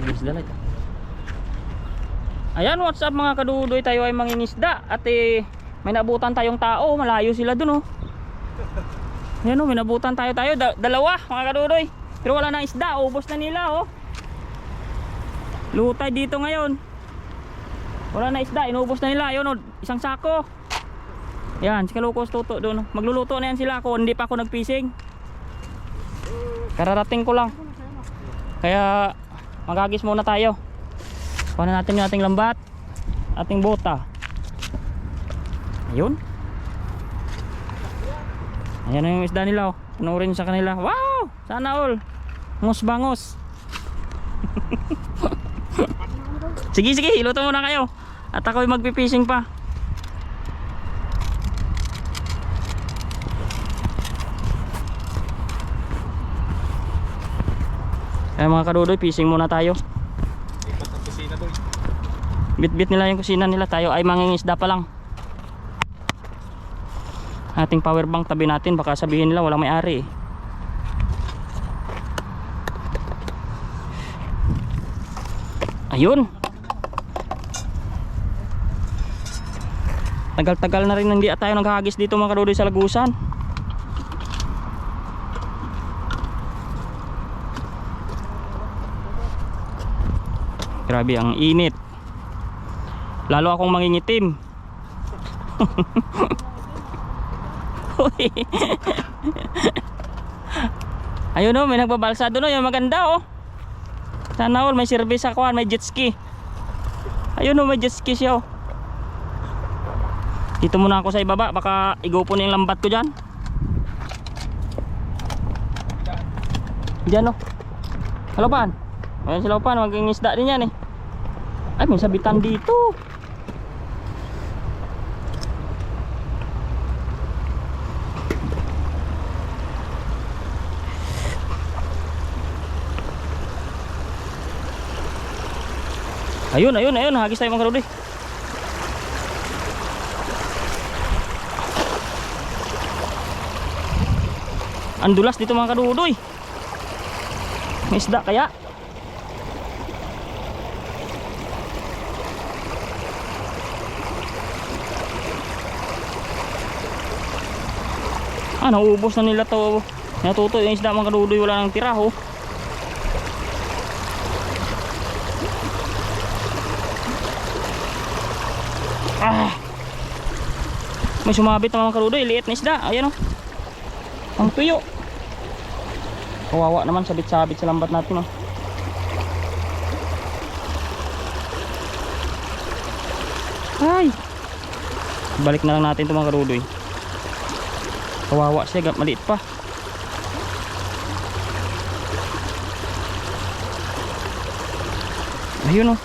Isda lang ito. Ayan, what's up mga kadudoy, tayo ay mangingisda. At may nabutan tayong tao, malayo sila dun oh. Ayan oh, may nabutan tayo, dalawa mga kadudoy. Pero wala na isda, ubos na nila oh. Lutay dito ngayon. Wala na isda, inubos na nila. Ayun oh, isang sako. Yan, si Kalukos tuto doon. Magluluto na yan sila ako, hindi pa ako nagpising. Kararating ko lang. Kaya magagis muna tayo. Kuha na natin yung ating lambat, ating bota. Ayun. Ayan na yung isda nila oh. Punurin sa kanila. Wow! Sana all. Bangos. Sige, iluto muna kayo. At ako'y magpipishing pa. Kaya mga kadudoy, fishing muna tayo. Bit-bit nila yung kusina nila, tayo ay mangingisda pa lang. Ating power bank tabi natin, baka sabihin nila walang may-ari eh. Ayun. Tagal-tagal na rin hindi tayo naghahagis dito mga kadudoy sa Lagusan. Grabe ang init. Lalo akong mangingitim. Ayun oh, may nagbabalsa doon oh, yung maganda oh. Sana all may service ako, may jet ski. Ayun oh, may jet ski siya oh. Dito muna ako sa ibaba, baka igupon yung lambat ko dyan. Diyan oh. Kalapan. Ayun si Laupan, mag-ingisda din yan eh. Ay, may sabitan dito. Ayun, hagis tayo mga kadudoy. Ang dulas dito mga kadudoy. May isda kaya? Nauubos na nila to. Natuto yung isda mga kadudoy, wala nang tira ho. May sumabit na mga kadudoy, liit na isda. Ayan o, ang tuyo. Kawawa naman, sabit-sabit sa lambat natin o. Ay, balik na lang natin ito mga kadudoy. Kawawa siya, maliit pa. Ayun o.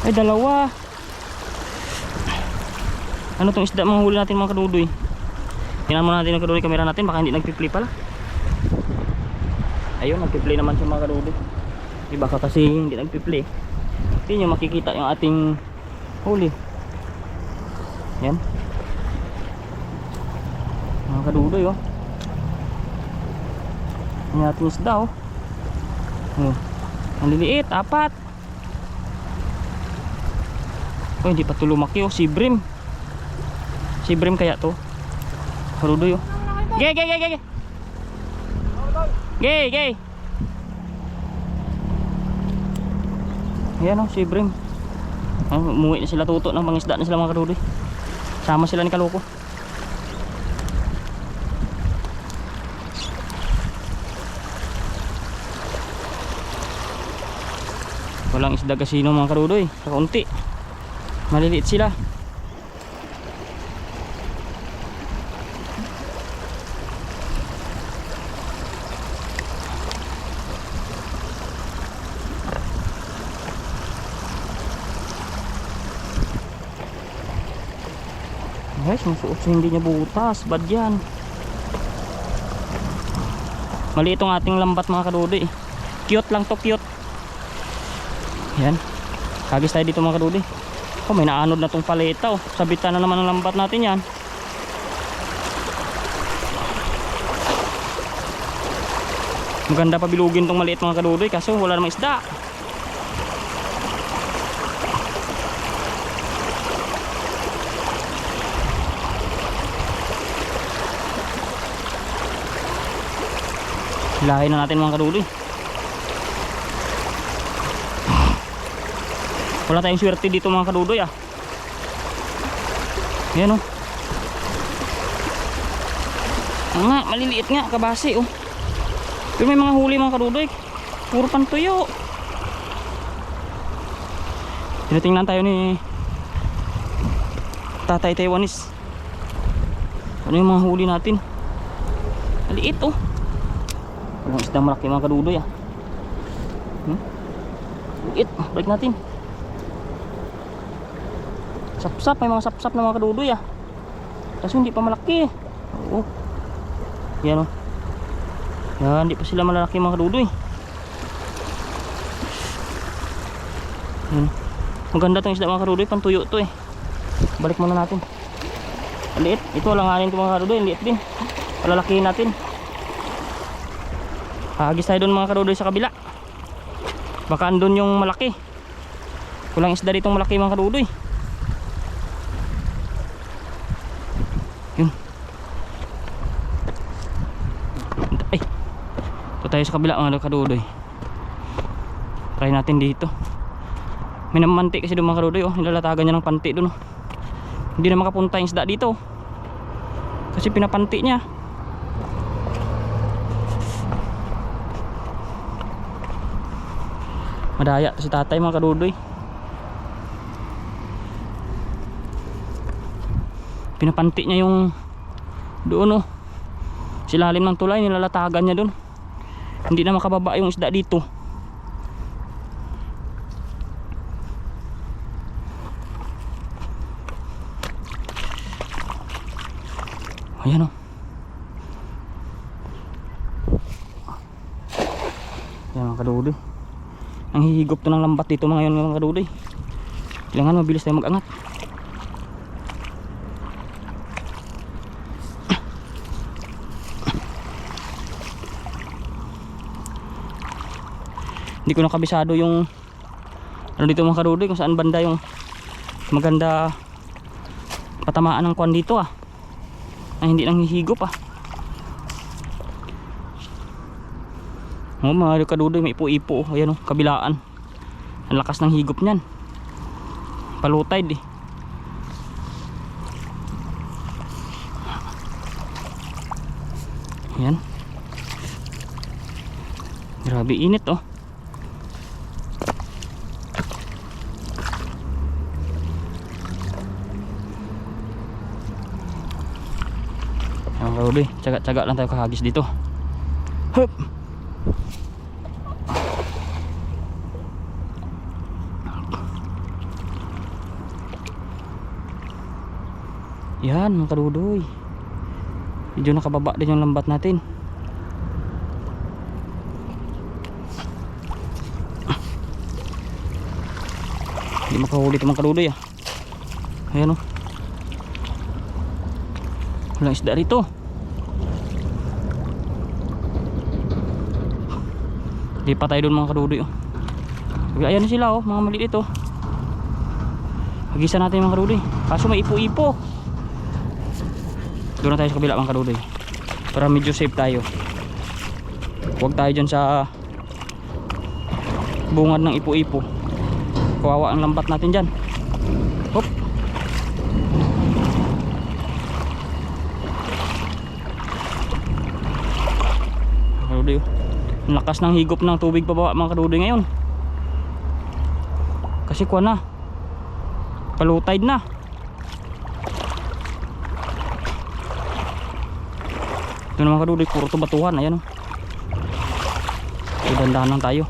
Ay, dalawa. Ano tong isda mga huli natin mga kadudoy? Tingnan muna natin ang kadudoy, kamera natin, baka hindi nagpi-play pala. Ayun, nagpi-play naman siya mga kadudoy. Baka kasi hindi nagpi-play. Hindi nyo makikita yung ating huli. Yan mga kadudoy oh. Ang ating isda oh. Oh, ang liliit, 4. Oh, hindi pa ito lumaki oh, si Brim. Si Brim kaya to kadudoy oh. Gay. Ayan oh, si Brim. Umuwi na sila tuto ng pangisda na sila mga kadudoy. Sama sila ni Kaluko. Walang isda kasino mga kadudoy, kaunti. Maliliit sila. Guys, masuot sa hindi niya butas. Bad yan. Mali itong ating lambat mga kadudoy. Cute lang to, cute. Yan. Hagis tayo dito mga kadudoy. Oh, may naanod na tong paleta oh. Sabitan na naman ang lambat natin yan. Maganda pa bilugin tong maliit mga kadudoy, kaso wala namang isda. Hilahin na natin mga kadudoy. Wala tayong swerte dito mga kadudoy ah. Ayan oh. Nga, maliliit nga, kabase oh. Pero may mga huli mga kadudoy. Puro pantuyo. Tinatingnan tayo ni Tatay Taiwanese. Ano yung mga huli natin? Maliit oh. Walang isda malaki mga kadudoy ah. Maliit, balik natin. Sapsap, may mga sapsap na mga kadudoy ah. Kasi hindi pa malaki. Oo. Yan oh. Yan, hindi pa sila malalaki mga kadudoy. Yan. Maganda itong isda mga kadudoy, pantuyo to eh. Balik muna natin. Liit, ito langanin ito mga kadudoy, liit din. Palalakihin natin. Hagis tayo doon mga kadudoy sa kabila. Baka andun yung malaki. Kulang isda ditong malaki mga kadudoy. Yun. Ay, ito tayo sa kabila mga kadudoy. Try natin dito. May namanti kasi doon mga kadudoy oh. Nilalatagan niya ng panti doon oh. Hindi na makapunta yung isda dito kasi pinapanti niya. Madaya si tatay mga kadudoy. Pinapanti niya yung doon oh. Silalim ng tulay, nilalatagan niya doon. Hindi na makababa yung isda dito. Ayan o. Ayan mga kadudoy. Ang hihigop to ng lambat dito mga yun mga kadudoy. Kailangan mabilis tayo mag-angat. Hindi ko nakabisado yung ano dito mga kadudoy, kung saan banda yung maganda patamaan ng kwan dito ah. Ay, hindi lang hihigop ah. Oh, mga kadudoy, may ipo-ipo. Ayan oh, kabilaan. Ang lakas ng higop niyan. Palutay eh. Ayan. Grabe init oh. Ayan kadudoy, tsaga-tsaga lang tayo kahagis dito. Hup! Yan mga kadudoy. Medyo nakababa din yung lambat natin. Hindi makahuli ito mga kadudoy ah. Ayan o. Walang isda rito. Hindi pa tayo doon mga kadudoy oh. Ayan sila oh, mga maliit oh. Hagisan natin mga kadudoy. Kaso may ipo-ipo. Doon na tayo sa kabila mga kadudoy para medyo safe tayo. Huwag tayo dyan sa bungad ng ipo-ipo. Kawawa ang lambat natin dyan. Hop. Kadudoy oh. Ang lakas ng higop ng tubig pababa mga kadudoy ngayon. Kasi kuha na, palutide na. Ito naman kadudoy, puro to batuhan. Ayan o. Dandahan lang tayo.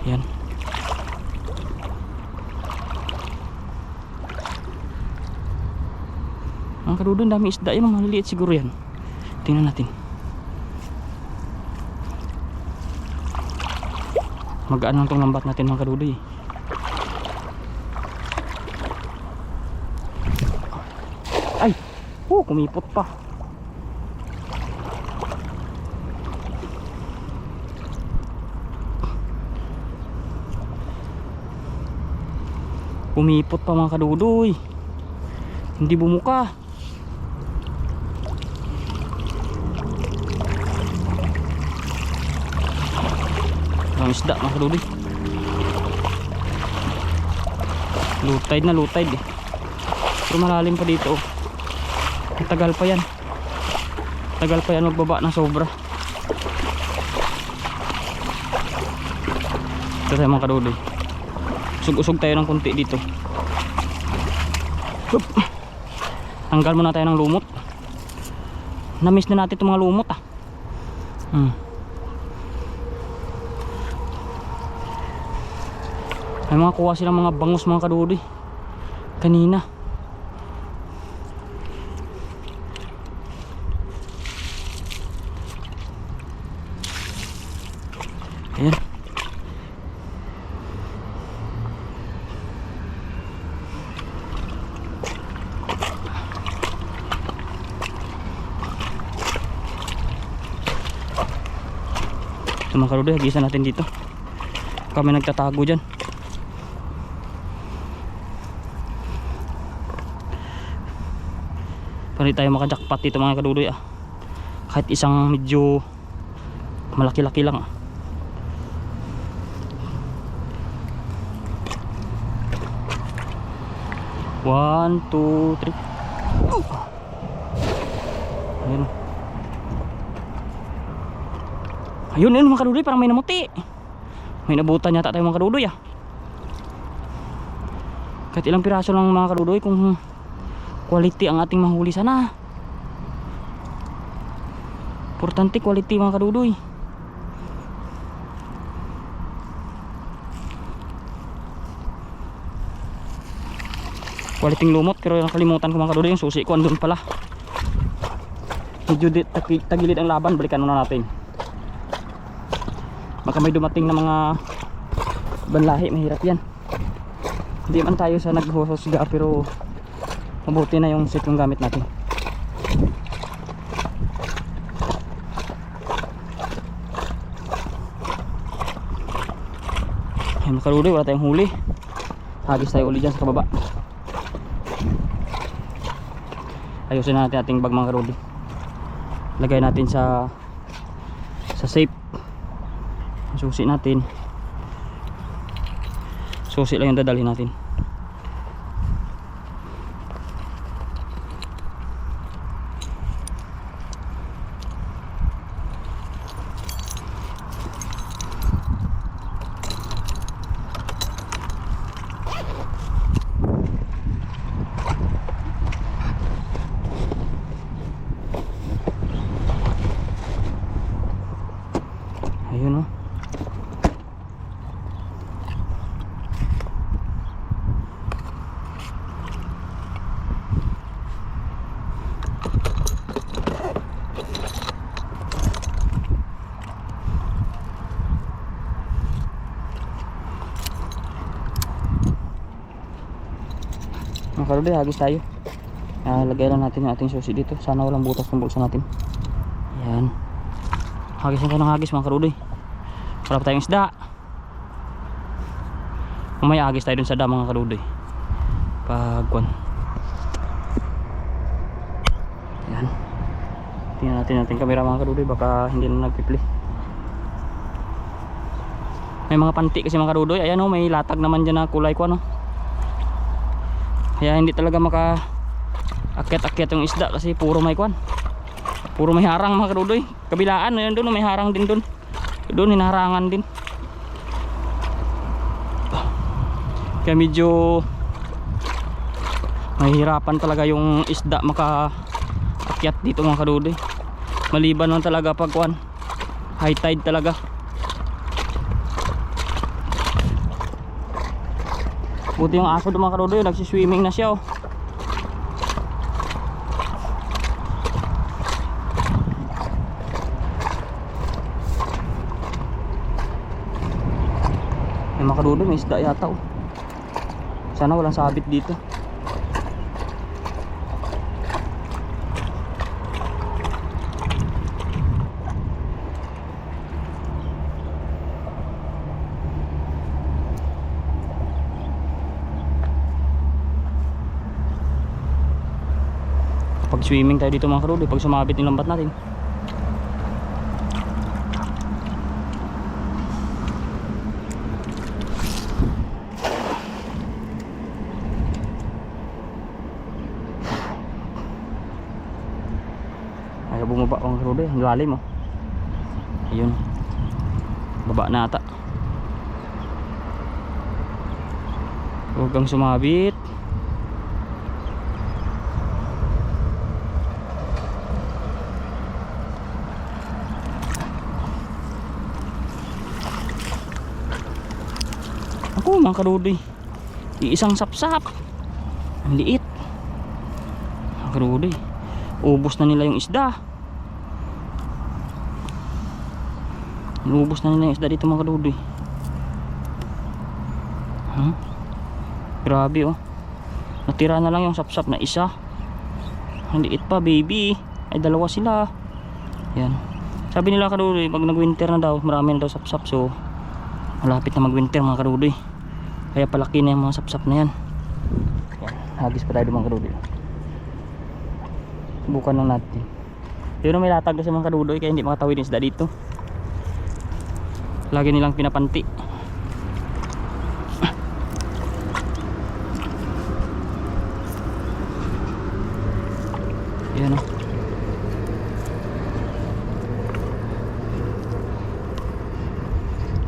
Ayan. Ang kadudoy, dami isda yan. Maliliit siguro yan. Tingnan natin. Magaan lang tong lambat natin mga kadudoy. Ay! Oh, kumipot pa. Kumipot pa mga kadudoy. Hindi bumuka. tayong isda mga kadudoy. Low tide na, low tide eh. Pero malalim pa dito oh. Tagal pa yan. Tagal pa yan magbaba ng sobra. Ito tayo mga kadudoy. Usog-usog tayo ng konti dito. Hup. Tanggal muna tayo ng lumot. Na-miss na natin itong mga lumot ah. May mga kuha silang mga bangus mga kadudoy kanina. Ayan. Ito mga kadudoy, hagisan natin dito. Kami nagtatago dyan. Para tayo makajakpat dito mga kadudoy ah. Kahit isang medyo malaki-laki lang ah. One, two, three. Ayun. Ayun yun mga kadudoy, parang may namuti. May nabutan yata tayo mga kadudoy ah. Kahit ilang piraso lang mga kadudoy, kung quality ang ating mahuli sana. Importante quality mga kadudoy. Quality lumot, pero nakalimutan ko mga kadudoy, yung susi ko andun pala. Medyo tagilid ang laban, balikan muna natin. Baka may dumating na mga banlahi, mahirap yan. Hindi man tayo sa naghusga, pero mabuti na yung set yung gamit natin. Ay mga kadudoy, wala tayong huli. Hagis tayo ulit dyan sa kababa. Ayusin natin ating bag mga kadudoy. Lagay natin sa safe. Susi natin. Susi lang yung dadalhin natin. Ayun oh. Mga kadudoy, hagis tayo. Lagay lang natin yung ating susi dito. Sana walang butas ng bulsa natin. Ayan. Hagis na tayo ng hagis mga kadudoy. Wala pa tayong isda. Mamaya hagis tayo dun sa dam mga kadudoy. Pagkuan. Ayan. Tingnan natin ating kamera mga kadudoy. Baka hindi na nagpipli. May mga panti kasi mga kadudoy. Ayan o, may latag naman dyan na kulay ko ano. Kaya hindi talaga maka-akyat-akyat yung isda kasi puro may kuan. Puro may harang mga kadudoy. Kabilaan, ayan doon, may harang din doon. Doon, hinaharangan din. Kaya medyo mahihirapan talaga yung isda maka-akyat dito mga kadudoy. Maliban lang talaga pag kuan, high tide talaga. Buti yung aso doon mga kadudoy, nagsiswimming na siya oh. Ay mga kadudoy, may isda yata oh. Sana walang sabit dito. Pag swimming tayo dito mga kadudoy, pag sumabit yung lambat natin. mga karudoy. Ang lalim oh. Ayun. Baba na ata. Huwag kang sumabit. Ako mga karudoy, iisang sapsap. Ang liit mga karudoy. Ubos na nila yung isda. Ubos na nila yung isda dito mga karudoy. Grabe oh. Natira na lang yung sapsap na isa. Ang liit pa baby. Ay dalawa sila. Yan. Sabi nila karudoy, pag nag-winter na daw, marami na daw sapsap. So malapit na mag-winter mga karudoy. Kaya palaki na yung mga sapsap na yan. Yan. Hagis pa tayo mga karudoy. Subukan lang natin. Yun may latag na sa mga karudoy, kaya hindi makatawid yung isda dito. Lagi nilang pinapanti. Yan o.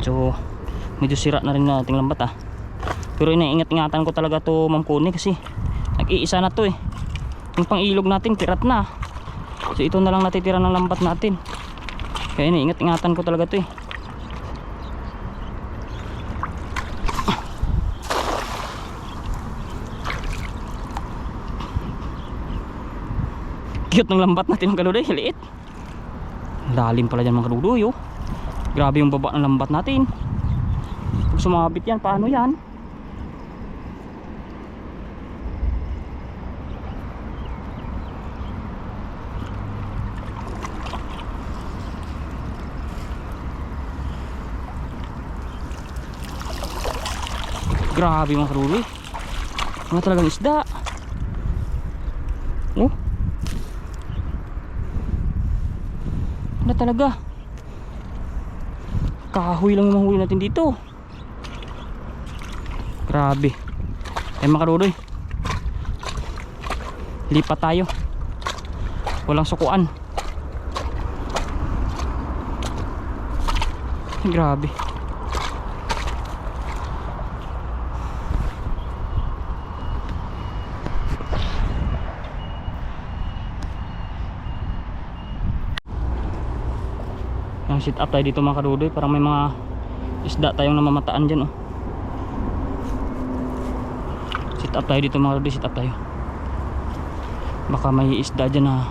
So medyo sira na rin na ating lambat ah. Pero inaingat-ingatan ko talaga to Ma'am Connie, kasi nag-iisa na to eh. Yung pang ilog natin pirat na. So ito na lang natitira ng lambat natin. Kaya inaingat-ingatan ko talaga to eh. Cute ng lambat natin mga kaludoy, liit. Lalim pala dyan mga kaludoy oh. Grabe yung baba ng lambat natin. Pag sumabit yan, paano yan? Grabe mga kaludoy. Mga talagang isda. Oh. Ano talaga? Kahoy lang yung mahuli natin dito. Grabe. Eh mga karudoy, lipat tayo. Walang sukuan. Grabe. Sit up tayo dito mga karudoy, parang may mga isda tayong namamataan dyan oh. Sit up tayo dito mga karudoy, sit up tayo. Baka may isda dyan na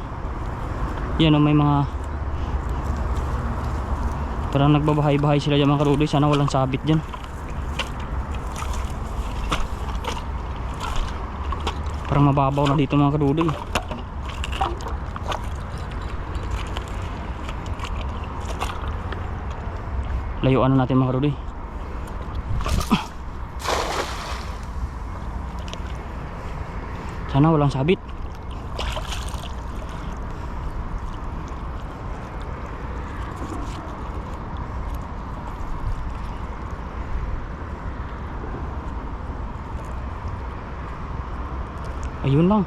yan oh, may mga parang nagbabahay-bahay sila dyan mga karudoy. Sana walang sabit dyan. Parang mababaw na dito mga karudoy. Layuan na natin mga karudoy. Sana walang sabit. Ayun lang.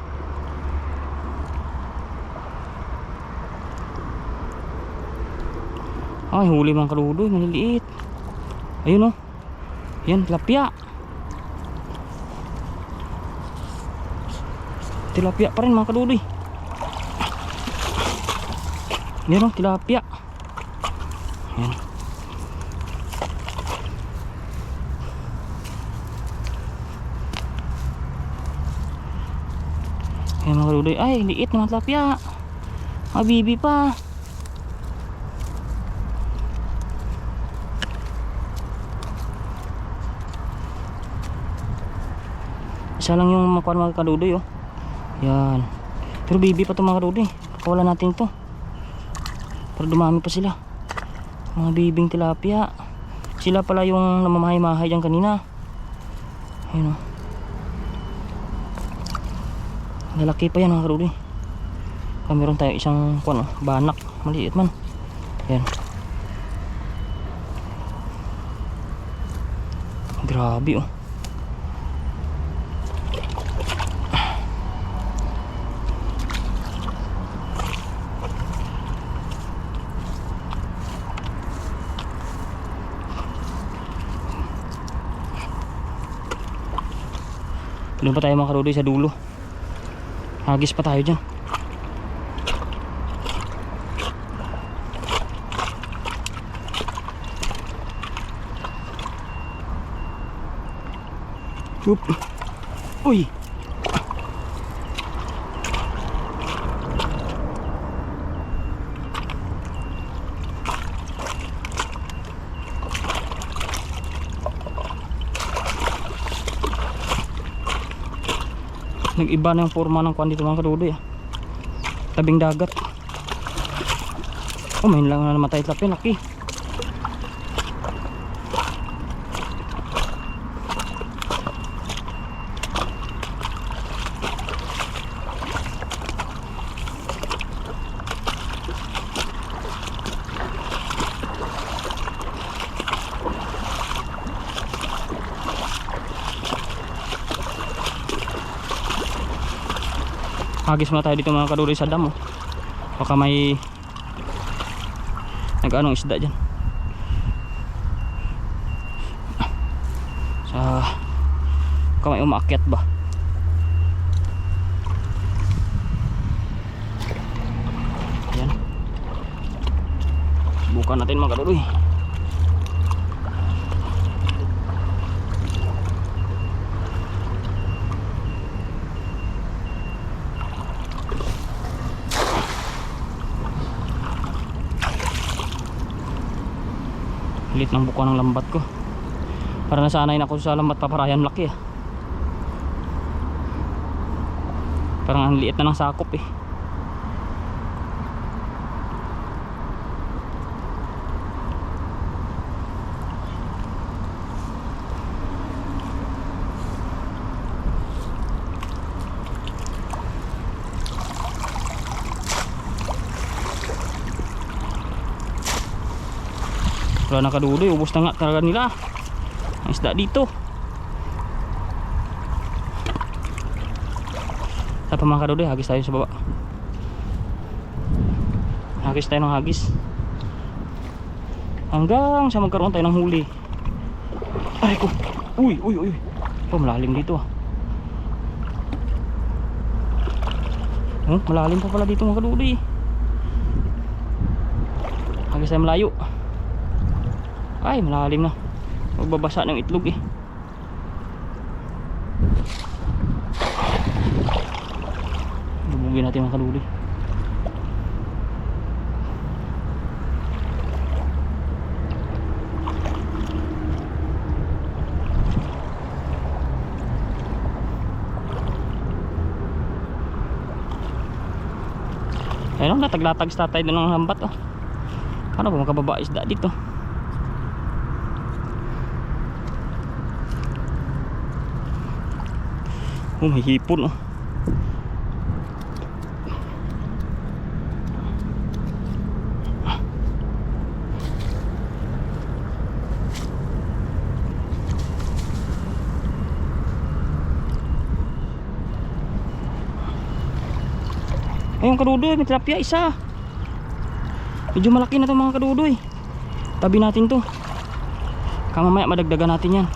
Ay, huli mga karudoy, maliliit. Ayun oh. Yan, tilapia. Tilapia pa rin mga karudoy. Yan oh, tilapia. Yan. Yan mga karudoy. Ay, liit mga tilapia. Mabibi pa. Isa lang yung makuha mga karudoy oh. Yan. Pero baby pa ito mga karudoy. Pakawalan natin ito para dumami pa sila. Mga bibing tilapia. Sila pala yung namamahay-mahay dyan kanina. Ayun oh. Lalaki pa yan mga karudoy. Meron tayo isang kuwan oh, banak. Maliit man. Yan. Grabe oh. Doon pa tayo mga kadudoy sa dulo. Hagis pa tayo dyan. Oop. Uy. Nag-iba na yung forma ng kwan dito mga kadudoy ah. Tabing dagat. Oh, may lang na namatay tilapia, laki. Hagis muna tayo dito mga kadudoy sa dam oh. Baka may nag-anong isda dyan. Baka may umaakyat ba. Ayan. Subukan natin mga kadudoy. Liit ng buko ng lambat ko. Para nasanay na ako sa lambat paparayan, laki ah. Parang ang liit na ng sakop eh. Wala na kadudoy, ubos na nga talaga nila ang isda dito. Sa pa mga kadudoy, hagis tayo sa baba. Hagis tayo ng hagis hanggang sa magkaroon tayo ng huli. Aray ko. Uy. Oh, malalim dito ah. Oh, malalim pa pala dito mga kadudoy. Hagis tayo malayo. Ay, malalim na. Magbabasa ng itlog eh. Bubugin natin mga kadudoy. Ayun, nataglatag sa tatay doon ng hambat oh. Paano ba makababa isda dito? Oh, may hipon oh. Ayun kadudoy, may tilapia isa. Medyo malaki na to mga kadudoy. Tabi natin to. Kamamaya madagdagan natin yan.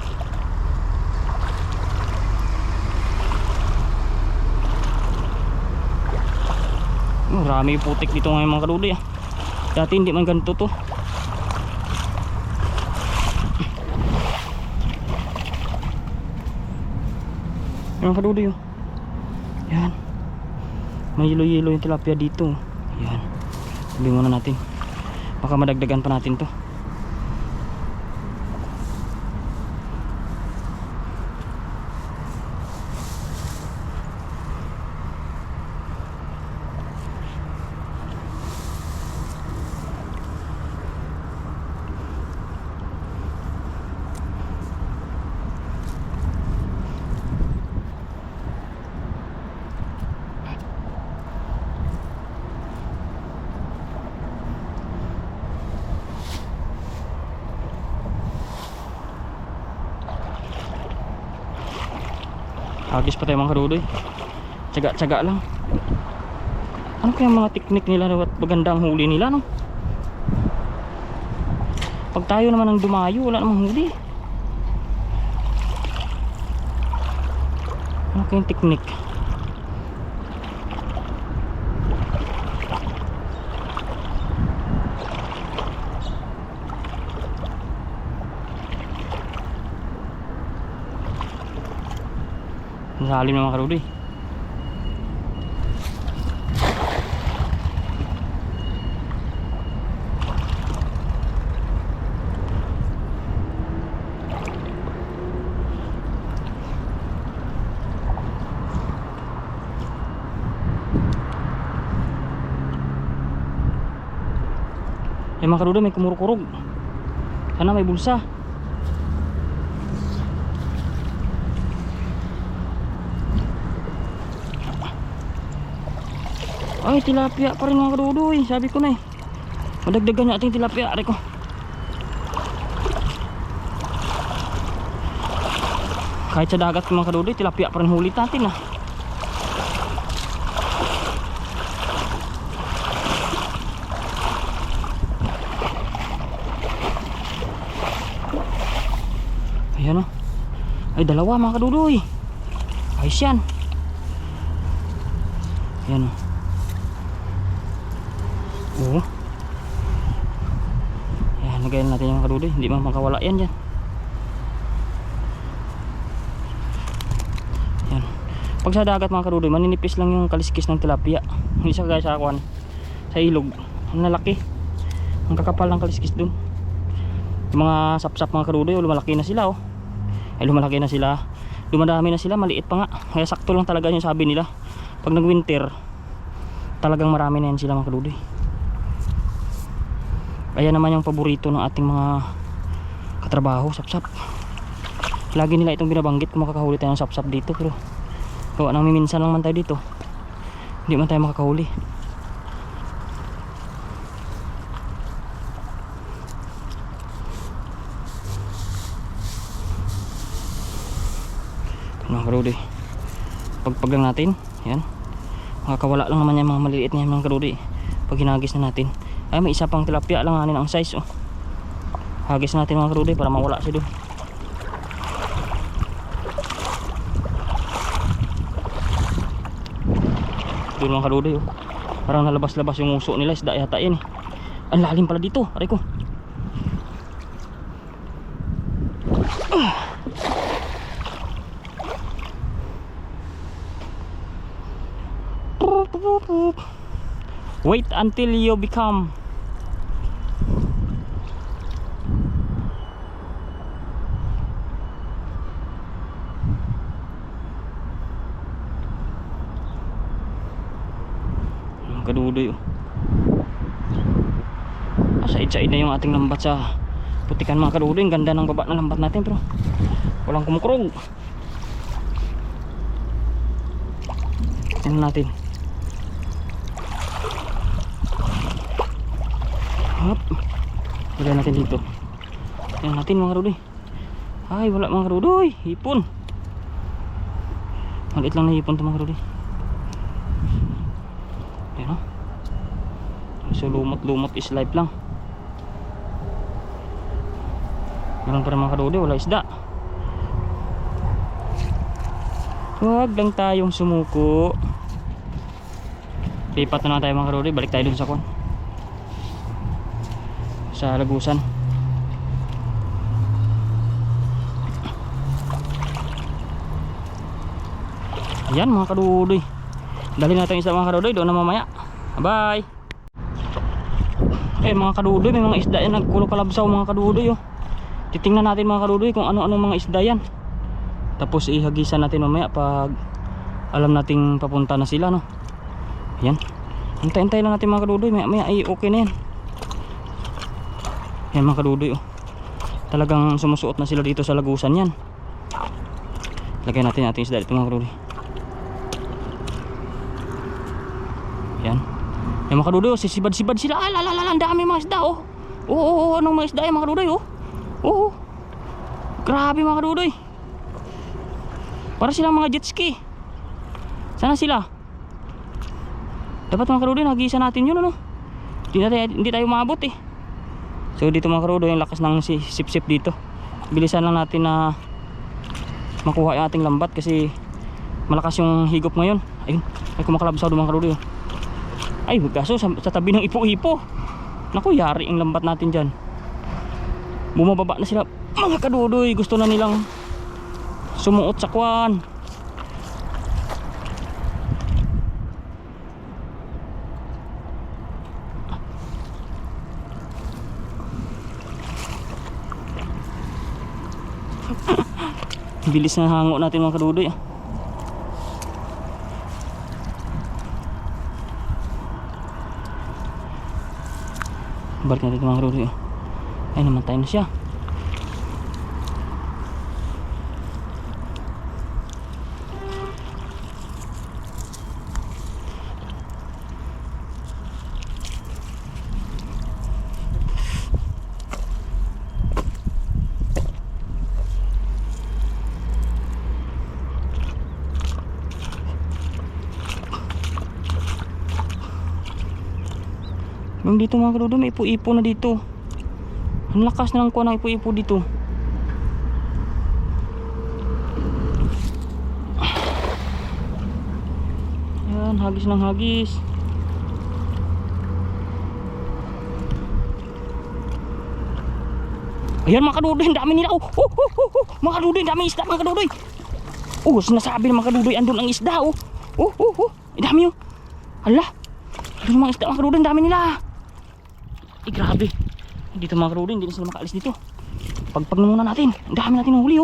Marami putik dito ngayon mga kadudoy ah. Dati hindi man ganito to. Mga kadudoy oh. Yan. May yelo-yelo yung tilapia dito. Yan. Sabi muna natin. Baka madagdagan pa natin to. Hagis pa tayo mga kadudoy. Tsaga-tsaga lang. Ano kaya mga teknik nila at maganda ang huli nila no? Pag tayo naman ang dumayo, wala namang huli. Ano aking teknik. Lalim na mga karudoy. Mga karudoy, may kumurkurog. Sana may bulsa. Ay, tilapia pa rin mga karudoy. Sabi ko na eh, madagdagan natin tilapia. Aray ko. Kahit sa dagat mga karudoy, tilapia pa rin huli natin ah. Ayan o. Ay, dalawa mga kadudoy. Ayos yan. Ayan o. Oo. Ayan, nagayan natin yung mga kadudoy. Hindi makawala yan dyan. Ayan. Pag sa dagat mga kadudoy, maninipis lang yung kaliskis ng tilapia. Hindi siya kaya sa akuan, sa ilog. Ang lalaki. Ang kakapal ng kaliskis dun. Yung mga sapsap mga kadudoy, lumalaki na sila oh. Ay, lumalaki na sila, dumadami na sila, maliit pa nga. Kaya sakto lang talaga yung sabi nila, pag nag winter talagang marami na yan sila mga kadudoy. Ayan naman yung paborito ng ating mga katrabaho, sapsap. Lagi nila itong binabanggit kung makakahuli tayo ng sapsap dito, pero gawa nang minsan lang man tayo dito, hindi man tayo makakahuli. Mga karudoy, pagpag lang natin, yan, makakawala lang naman yung mga maliliit na mga karudoy pag hinagis na natin. Ay, may isa pang tilapia lang hanin ang size oh. Hagis natin mga karudoy para mawala siya doon. Doon mga karudoy oh, parang nalabas-labas yung uso nila, isda yata yan eh. Ang lalim pala dito, aray ko. Wait until you become kadudoy oh. Said-said na yung ating lambat sa putikan mga kadudoy. Ang ganda ng baba ng lambat natin pero walang kumukrog. Tingnan natin. Hop. Wala natin dito. Tingnan natin mga kadudoy. Ay, wala mga kadudoy. Hipon. Maliit lang na hipon ito mga kadudoy. Ayan o. So lumot-lumot is life lang. Meron pa rin mga kadudoy, wala isda. Huwag lang tayong sumuko. Lipat na tayo mga kadudoy. Balik tayo dun sa kwan, sa lagusan. Ayan mga kadudoy, dali natin isda mga kadudoy, doon na mamaya. Bye. Eh mga kadudoy, may mga isda yan nagkulo-kalabsaw mga kadudoy oh. Titingnan natin mga kadudoy kung ano-ano mga isda yan. Tapos ihagisan natin mamaya pag alam nating papunta na sila no. Ayan, hintay-hintay lang natin mga kadudoy, maya ay okay na yan. Ayan mga kadudoy oh, talagang sumusuot na sila dito sa lagusan yan. Lagay natin ating isda dito mga kadudoy. Ayan, ayan mga kadudoy oh, sisibad-sibad sila. Ang dami mga isda oh. Oo, anong mga isda yan mga kadudoy oh. Oo, grabe mga kadudoy, para silang mga jet ski. Sana sila. Dapat mga kadudoy, nagisa natin yun ano. Hindi tayo maabot eh. So dito mga kadudoy, yung lakas ng sip-sip dito. Bilisan lang natin na makuha yung ating lambat kasi malakas yung higop ngayon. Ayun, ay kumakalabsaw mga kadudoy. Ay, kaso sa tabi ng ipo-ipo. Naku, yari ang lambat natin dyan. Bumababa na sila mga kadudoy. Gusto na nilang sumuot sa kwan. Bilis na hango natin mga kadudoy. Balik natin mga kadudoy. Ay, namatay na siya. Yung dito mga kadudoy, may ipo-ipo na dito. Ang lakas na ng kuha ng ipo-ipo dito. Yan, hagis ng hagis. Ayan mga kadudoy, ang dami nila. Mga kadudoy, ang dami isda mga kadudoy. Sinasabi ng mga kadudoy, andun ang isda. Ang dami yun. Hala, andun mga isda mga kadudoy, ang dami nila. Grabe. Dito mga kadudoy, hindi na sila makaalis dito. Pagpag na muna natin. Ang dami natin ng huli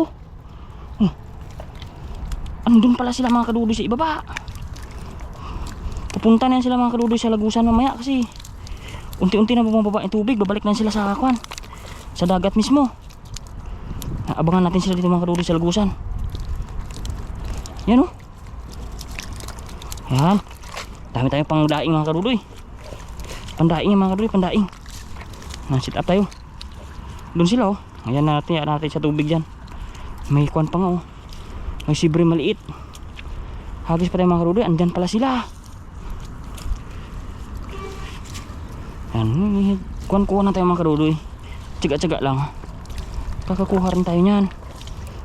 Andun pala sila mga kadudoy sa ibaba. Pupunta na yan sila mga kadudoy sa lagusan mamaya. Kasi unti-unti na bumababa yung tubig. Babalik na sila sa kwan, sa dagat mismo. Abangan natin sila dito mga kadudoy sa lagusan. Yan Yan. Dami tayong pangdaing mga kadudoy. Pandaing mga kadudoy, pandaing. Sit up tayo. Doon sila Ayan natin sa tubig dyan. May kwan pa nga May sibre maliit. Hagis pa tayo mga kadudoy. Andyan pala sila. Yan. Kwan-kuha na tayo mga kadudoy. Tsaga-tsaga lang. Kakakuha rin tayo nyan.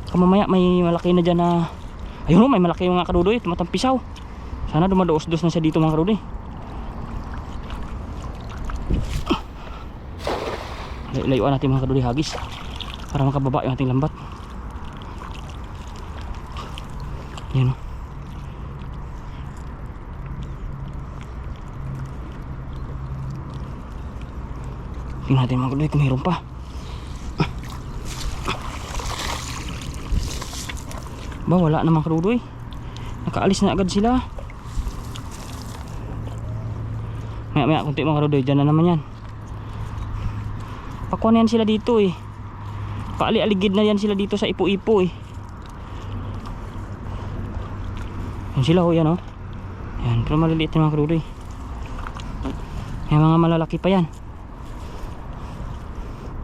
Kamamaya may malaki na dyan na. Ayun may malaki yung mga kadudoy. Tumatampisaw. Sana dumadoos-dos na siya dito mga kadudoy. Layuan natin mga kadudoy hagis para makababa yung ating lambat. Yan tingnan natin mga kadudoy kung mayroon pa. Wala na mga kadudoy. Nakaalis na agad sila. Maya kunti mga kadudoy, dyan na naman yan. Pakuha na yan sila dito Paali-aligid na yan sila dito sa ipo-ipo Yan sila yan Yan, pero maliliit na mga kadudoy. May mga malalaki pa yan.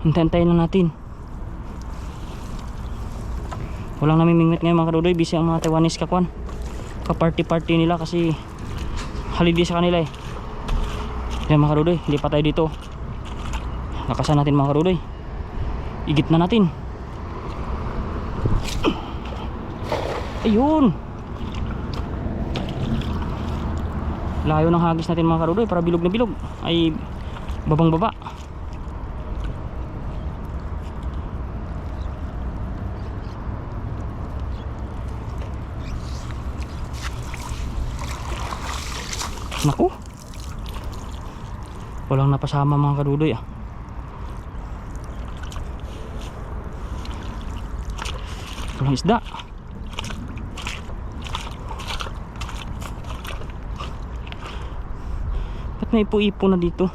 Hintayin lang natin. Walang namimingwit ngayon mga kadudoy. Busy ang mga Taiwanese kakwan. Ka-party-party nila kasi holiday sa kanila Yan mga kadudoy, hindi pa tayo dito. Lakasan natin mga kadudoy. Igit na natin. Ayun. Layo ng hagis natin mga kadudoy para bilog na bilog. Ay babang baba. Naku. Walang napasama mga kadudoy Walang isda. Ba't may ipo-ipo na dito?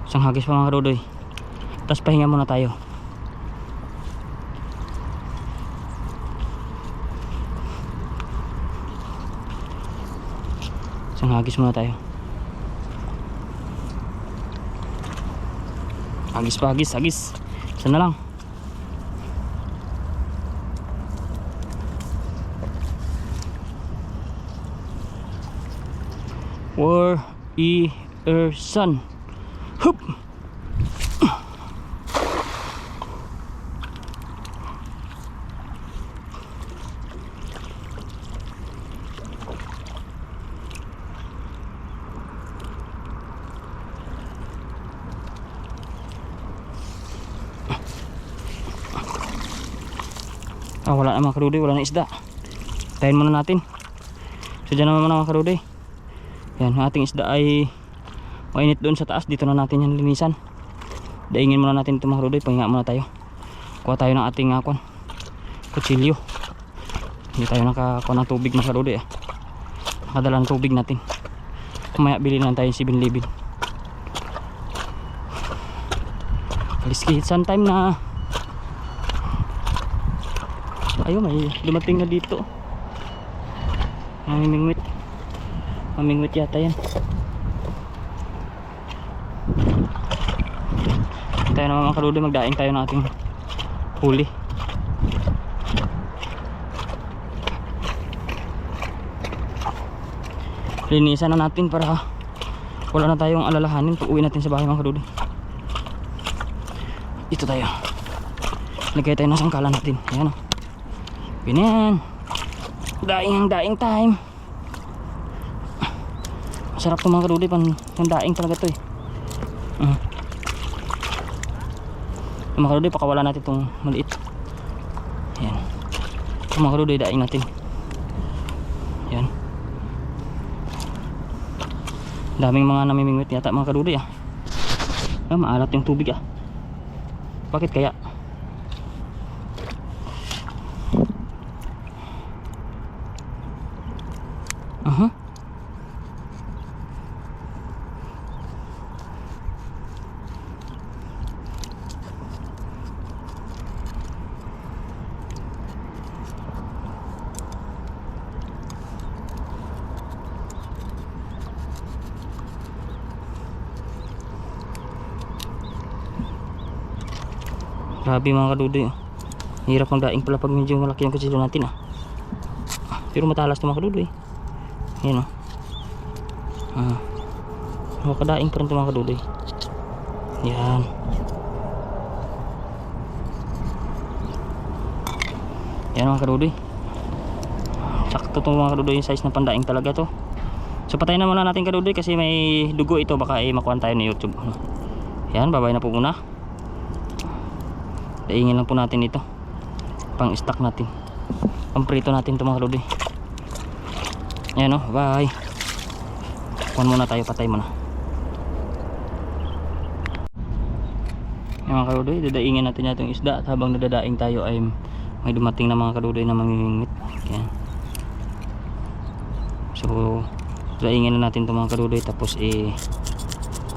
Isang hagis pa mga kadudoy. Tapos pahinga muna tayo. Isang hagis muna tayo. Hagis pa, hagis. Isa na lang. War Son. Hup. Wala na mga kadudoy, wala na isda. Tayin muna natin. So dyan naman mga kadudoy. Yan, ang ating isda ay mainit doon sa taas. Dito na natin yan linisan. Daingin muna natin ito mga kadudoy. Pahinga muna tayo. Kuha tayo ng ating kutsilyo. Hindi tayo nakakuha ng tubig mga kadudoy. Nakadala ng tubig natin. Kumaya bilhin lang tayo 7-Eleven. Aliskisan time na. Ayun, may dumating na dito. Mamimingwit. Mamingwit yata yan. Tayo naman mga kadudoy, magdaing tayo ng ating huli. Linisan na natin para wala na tayong alalahanin pag uwi natin sa bahay mga kadudoy. Dito tayo. Lagay tayo ng sangkalan natin. Ayan o. Ganyan. Daing time. Masarap ito mga kadudoy. Pang daing talaga ito eh. Mga kadudoy, pakawala natin itong maliit. Ayan. Ito mga kadudoy, daing natin. Ayan. Daming mga namimingwit yata mga kadudoy maalat yung tubig Bakit kaya? Grabe mga kadudoy. Hirap magdaing pala pag medyo malaki yung kutsilyo natin Pero matalas ito mga kadudoy. Ayan makadaing pa rin ito mga kadudoy. Yan. Yan mga kadudoy. Sakto ito mga kadudoy, yung size ng pandaing talaga to. So patayin na muna natin kadudoy kasi may dugo ito, baka makuha tayo ni YouTube. Yan, babay na po muna. Daingin lang po natin ito. Pang stock natin. Pang prito natin ito mga kadudoy. Ayan bye. Kuhan muna tayo, patay muna. Ayan mga kadudoy, dadaingin natin itong isda. At habang nadadaing tayo ay may dumating na mga kadudoy na mamimingwit. Ayan. So daingin na natin ito mga kadudoy. Tapos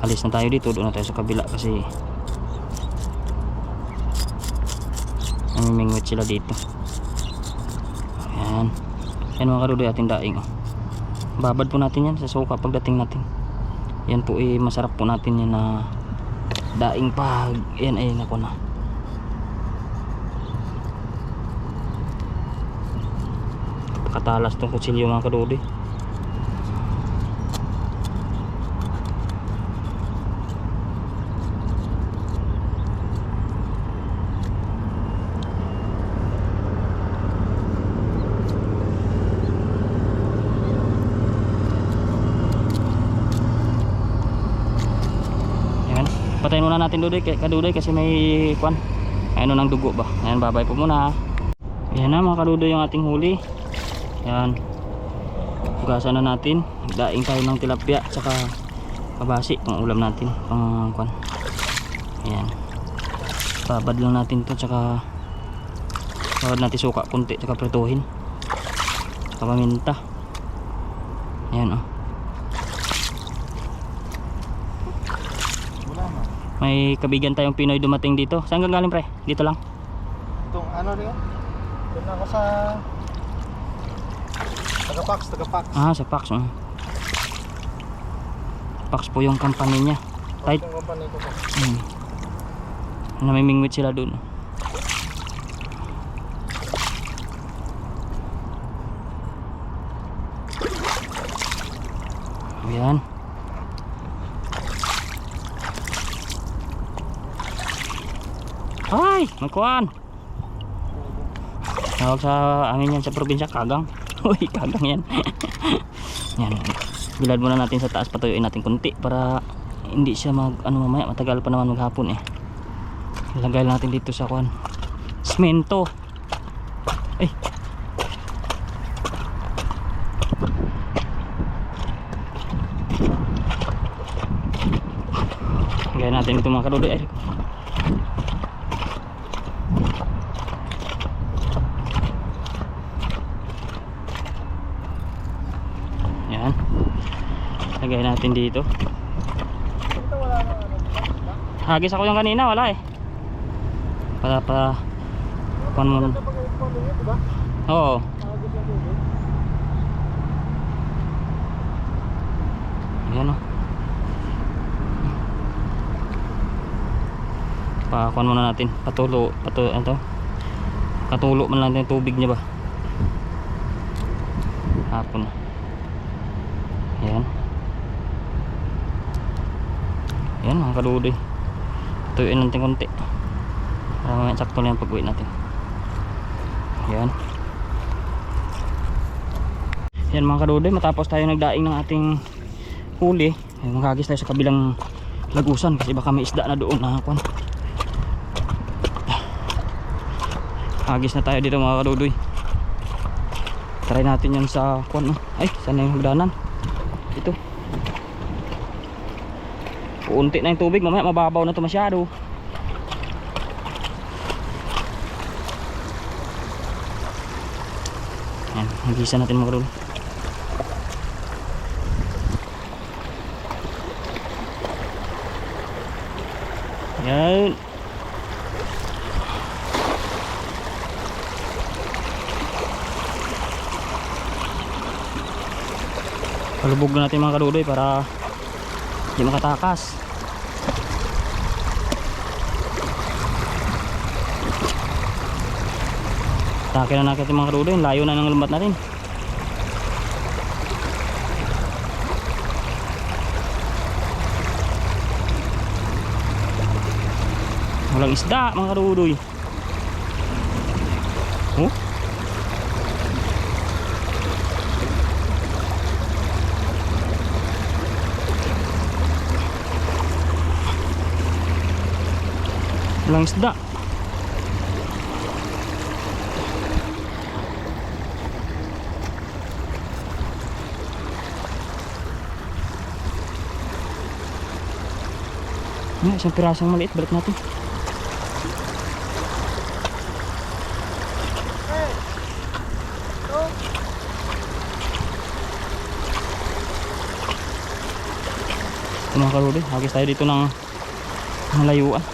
alis na tayo dito. Doon na tayo sa kabila kasi namimingwit sila dito. Ayan. Ayan mga kadudoy, ating daing babad po natin yan sa suka pagdating natin. Yan po masarap po natin yan na daing pag yan ako na. Katalas tong kutsilyo mga kadudoy. Patayin muna natin kadudoy kasi may kwan. Ano nang dugo ba? Ayan, babay po muna. Ayan na mga kadudoy yung ating huli. Ayan. Hugasan na natin. Daing tayo ng tilapia saka kabasi pang ulam natin, pang kwan. Ayan. Babad lang natin to saka babad natin suka kunti saka prituhin. Saka paminta. Ayan May kabigan tayong Pinoy dumating dito. Saan kang galing pre? Dito lang? Itong ano rin doon ako sa Tagapax. Sa Pax. Pax po yung company niya. Tight. Yung company ko po. Namimingwit sila doon. Ayan. Ay, magkuhan. Tawag sa amin yan sa probinsya, kagang. Uy, kagang yan. Yan. Bilad muna natin sa taas, patuyuin natin kunti para hindi siya mamaya, matagal pa naman maghapon Ilagay natin dito sa kuhan. Semento. Ay. Gaya natin ito mga kadudoy. Ay. Yan. Lagay natin dito. Dito wala na ano. Hagis ako yung kanina, wala eh. Para kuan mo. Kapag paano yun, diba? Oo. Agad na tubig. Ayan o. Pakuan muna natin. Patulo man natin yung tubig niya ba. Hapon. Ayan. Ayan mga kadudoy. Tuyuin natin konti. Para mamaya sakto lang yung pag-uwi natin. Ayan. Ayan mga kadudoy. Matapos tayo nagdaing ng ating huli, ay magagis tayo sa kabilang lagusan kasi baka may isda na doon na kuan. Hagis na tayo dito mga kadudoy. Try natin yan sa kuan. Ay, saan na yung hagdanan? Ito. Unti na yung tubig, mamaya mababaw na ito masyado. Ayan, hagisan natin mga kadudoy. Yan. Palubog na natin mga kadudoy para hindi makatakas. Take na natin mga kadudoy, layo na ng lumbat natin. Walang isda mga kadudoy. Oh? Walang isda. Isang pirasong maliit, balik natin. Ito mga kadudoy, hagis tayo dito ng layuan.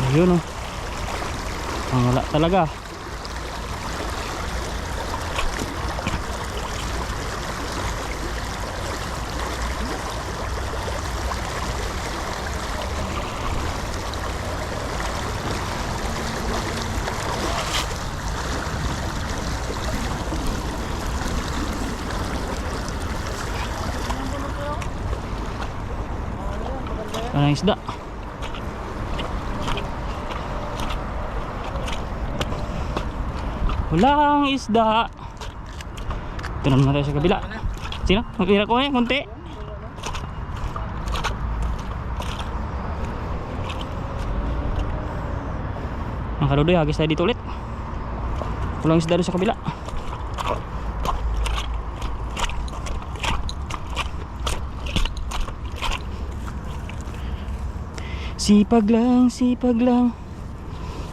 Ayun oh. Wala talaga. Anong isda? Walang isda. Ito naman tayo sa kabila. Sino? Magkira ko eh, konti. Ang kadudoy, hagis tayo dito ulit. Walang isda doon sa kabila. Sipag lang, sipag lang.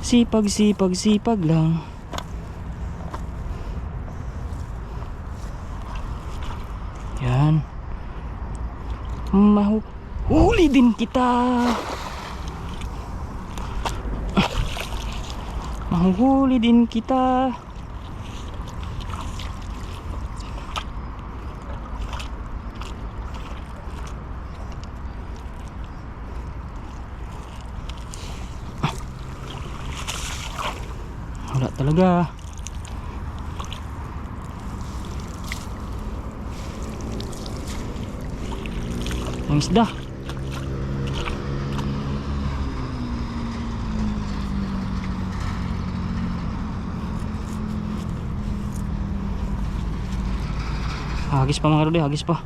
Sipag, sipag, sipag lang. Yan. Mahuli din kita. Mahuhuli din kita. Wala talaga. Ang isda. Hagis pa mga kadudoy, hagis pa.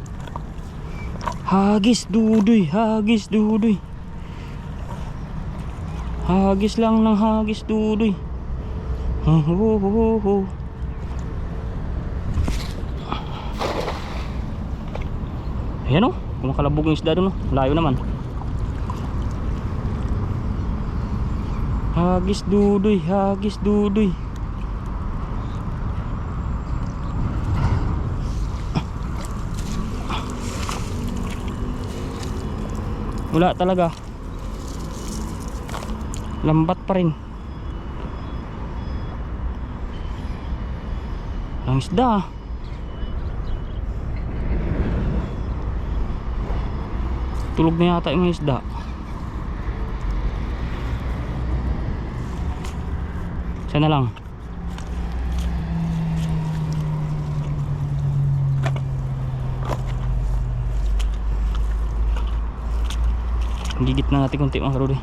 Hagis dudoy, hagis dudoy. Hagis lang ng hagis dudoy. Ayan o, kumakalabog yung isda doon o. Layo naman. Hagis dudoy, hagis dudoy. Wala talaga. Lambat pa rin. Ang isda. Tulog na yata yung isda. Sana lang. Gigit na natin konti mga karudoy.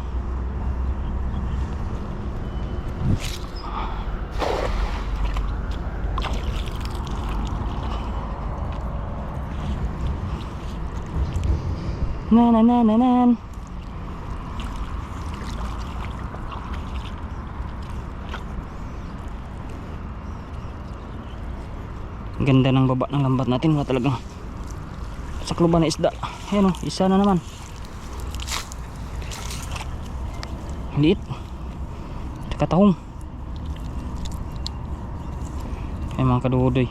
Nan. Ganda ng baba ng lambat natin. Wala talagang sakluban na isda. Ayan o, isa na naman. Liit. Katahong. Ayan mga kadudoy.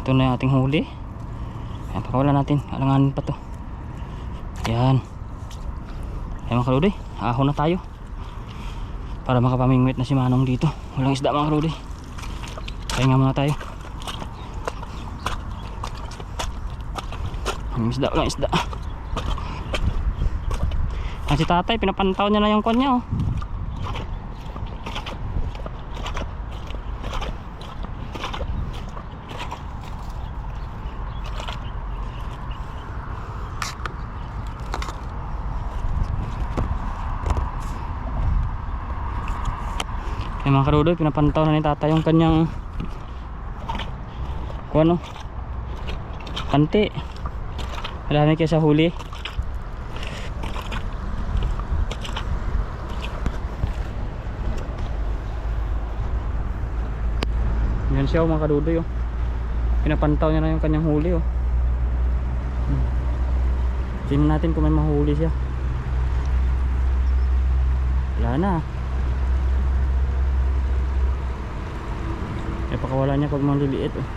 Ito na yung ating huli. Ayan, pakawala natin. Alanganin pa to. Ayan. Ayan mga kadudoy. Ahon na tayo. Para makapamingwit na si Manong dito. Walang isda mga kadudoy. Pahinga muna tayo. Walang isda, walang isda. Si tatay, pinapantaw niya na yung kwan niya oh. Yung mga karudoy, pinapantaw na ni tatay yung kanyang kwan oh. Kante. Marami kaya sa huli. Yan siya oh, mga kadudoy oh. Pinapantaw niya na yung kanyang huli oh. Tingnan natin kung may mahuli siya. Wala na. Pakawala niya pag maliliit oh.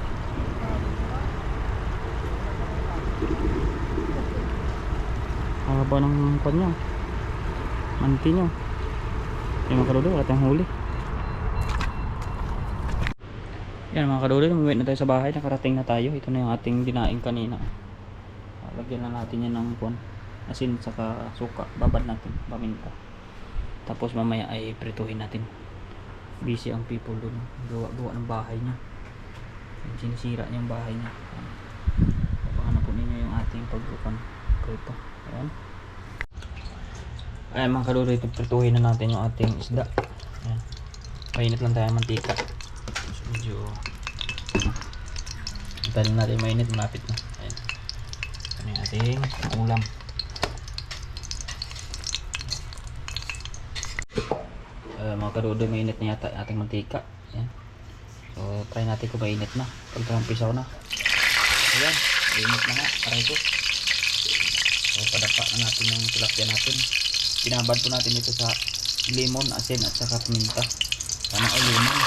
Haba ng kanya. Manti niya. Yung mga kadudoy, wala tayong huli. Yan mga kaduloy, umuwi na tayo sa bahay. Nakarating na tayo. Ito na yung ating dinaing kanina. Lagyan na natin yan ng asin saka suka. Babad natin, paminta. Tapos mamaya ay prituhin natin. Busy ang people doon. Gawa ng bahay niya. Sinisira niya yung bahay niya. Papanganan po ninyo yung ating paglukan. Prito. Ayan. Ayan mga kaduloy, prituhin na natin yung ating isda. Ayan. Mainit lang tayo ng mantika. Medyo antayin natin mainit, malapit na. Ayan. Ito yung ating ulam. Mga kadudoy, mainit na yata ating mantika. Ayan. So try natin kung mainit na. Pag tampisaw na. Ayan, mainit na nga. Aray ko. So padapa na natin yung tilapia natin. Binabad po natin ito sa lemon, asin at saka paminta. Sana ay lemon.